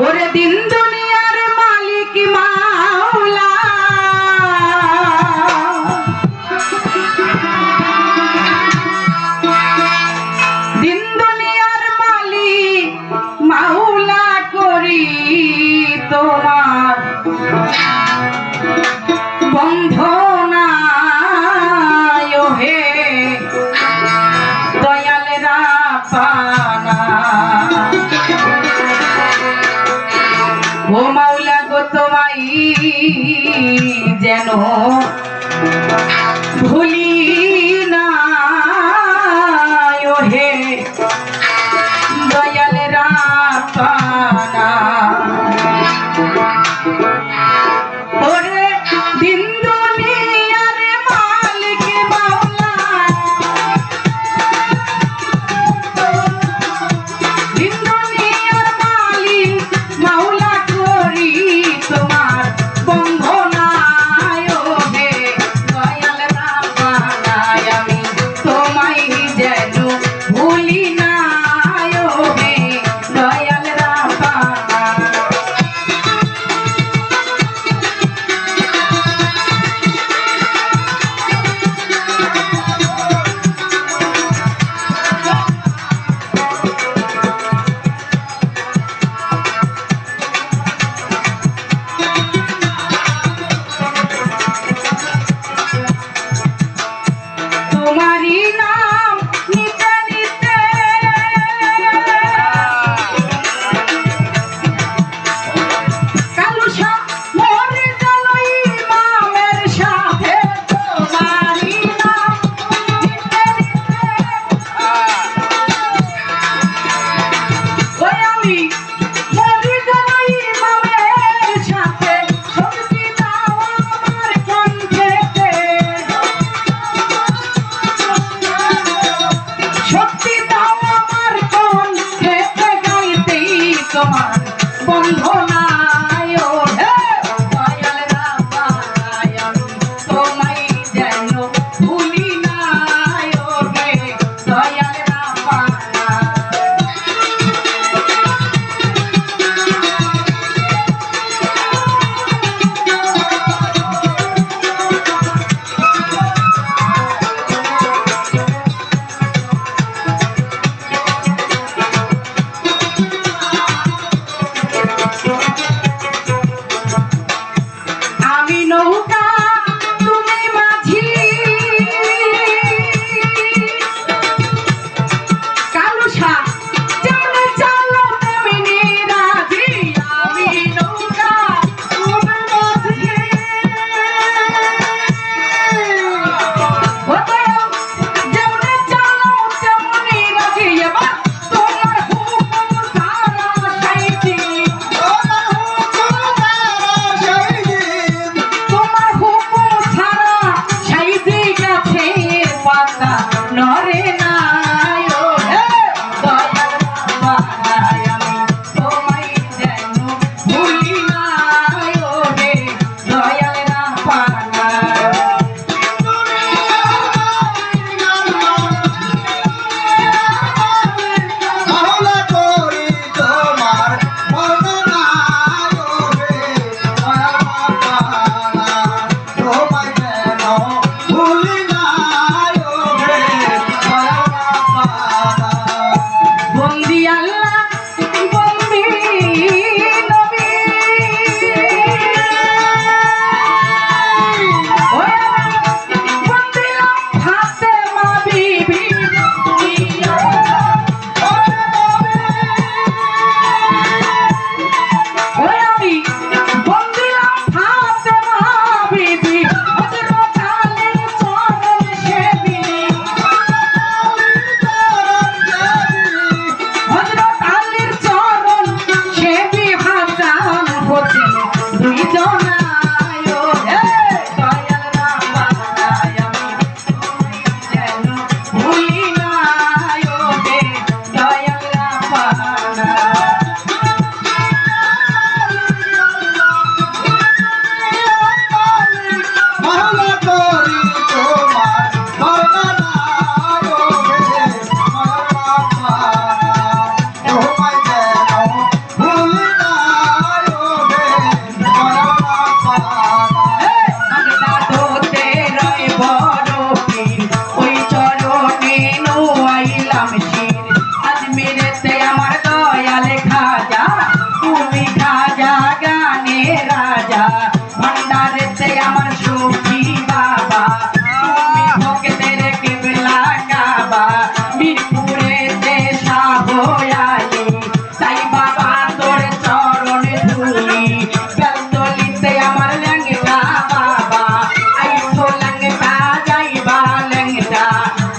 ওরে দিন দুনিয়ার মালিক মাওলা দিন দুনিয়ার মালিক মাওলা করি তোমার বন্ধনা হে দয়াল রাব্বানা ও মাওলা গো তোমায় যেন ভুলি না হে দয়াল রাব্বানা ওরে দিন দুনিয়ার মালিক মাওলা দিন দুনিয়ার মালিক মাওলা করি তোমার বন্ধনা হে দয়াল রাব্বানা আমি তোমায় যেন ভুলি না হে দয়াল রাব্বানা তোমারি নাম নিতে নিতে কালুসা মরে গেল ইমামের সাথে তোমারি নাম নিতে নিতে ওই আমি মরে গেল ইমামের সাথে শক্তি দাও আমার কণ্ঠেতে শক্তি দাও আমার কণ্ঠেতে গাইতেই তোমার বন্ধনা হে দয়াল রাব্বানা আমি তোমায় যেন ভুলি না হে দয়াল রাব্বানা আমি নৌকা তুমি মাঝি কালুসা যেমন চালো তেমনি রাজি আমি নৌকা তুমি মাঝি যেমন চালো তেমনি রাজি এবার তোমার হুকুম সারা সাইতি তোমার হুকুম ছাড়া সাইজি গেছে পাতা নরে না হে দয়াল রাব্বানা আমি তোমায় যেন ভুলি না হে দয়াল রাব্বানা মাওলা করি তোমার বন্দনা হে দয়াল রাব্বানা তোমায় যেন ভুলি না হে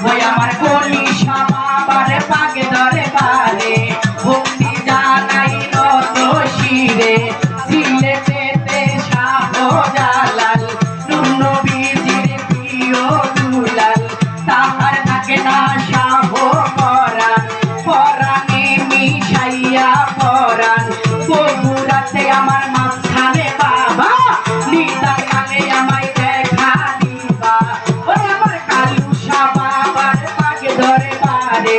ওই আমার কলিশা বাবার পাগে ধরে বারে ভক্তি জানাই নত শিরে সিলেটেতে শাহ জালাল নূর নবীজির প্রিয় দুলাল তাহার থাকে না শাহ পরাণ পরাণে মিশাইয়া পরাণ বগুড়াতে আমার মাঝখানে বাবা নিতাই কালে আমায় দেখা দিবা ওই আমার কালুসা বাবার পাগে ধরে বারে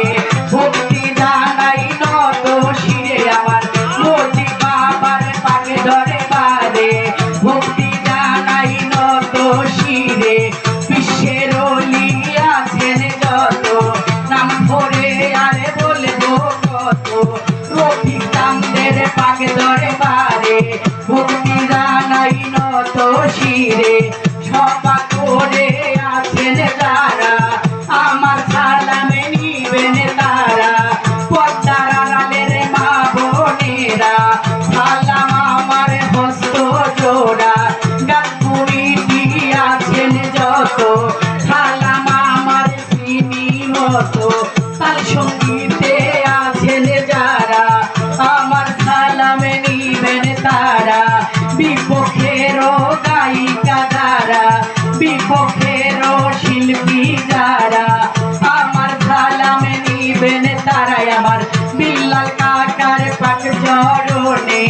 ভক্তি জানাই নত শিরে আমার মোচি বাবার পাগে ধরে বারে ভক্তি জানাই নত শিরে বিশ্বের অলি আছেন যত নাম ধরে আরে বলবো কত রফিক চাঁদের পাগে ধরে বারে ভক্তি জানাই নত শিরে সভা করে আছেন যারা আমার সালামে নিবেন তারা পদ্মার আড়ালের মা বোনেরা সালাম আমার হস্ত জোড়া গাছপুরিটি আছেন যত সালাম আমার চিনি মতো তাল সঙ্গীতে আছেন যারা আমার সালামে নিবেন তারা বিপক্ষেরও গায়িকা যারা বিপক্ষেরও শিল্পী যারা আমার সালামে নিবেন তারাই আমার বিল্লাল কাকার পাক চরণে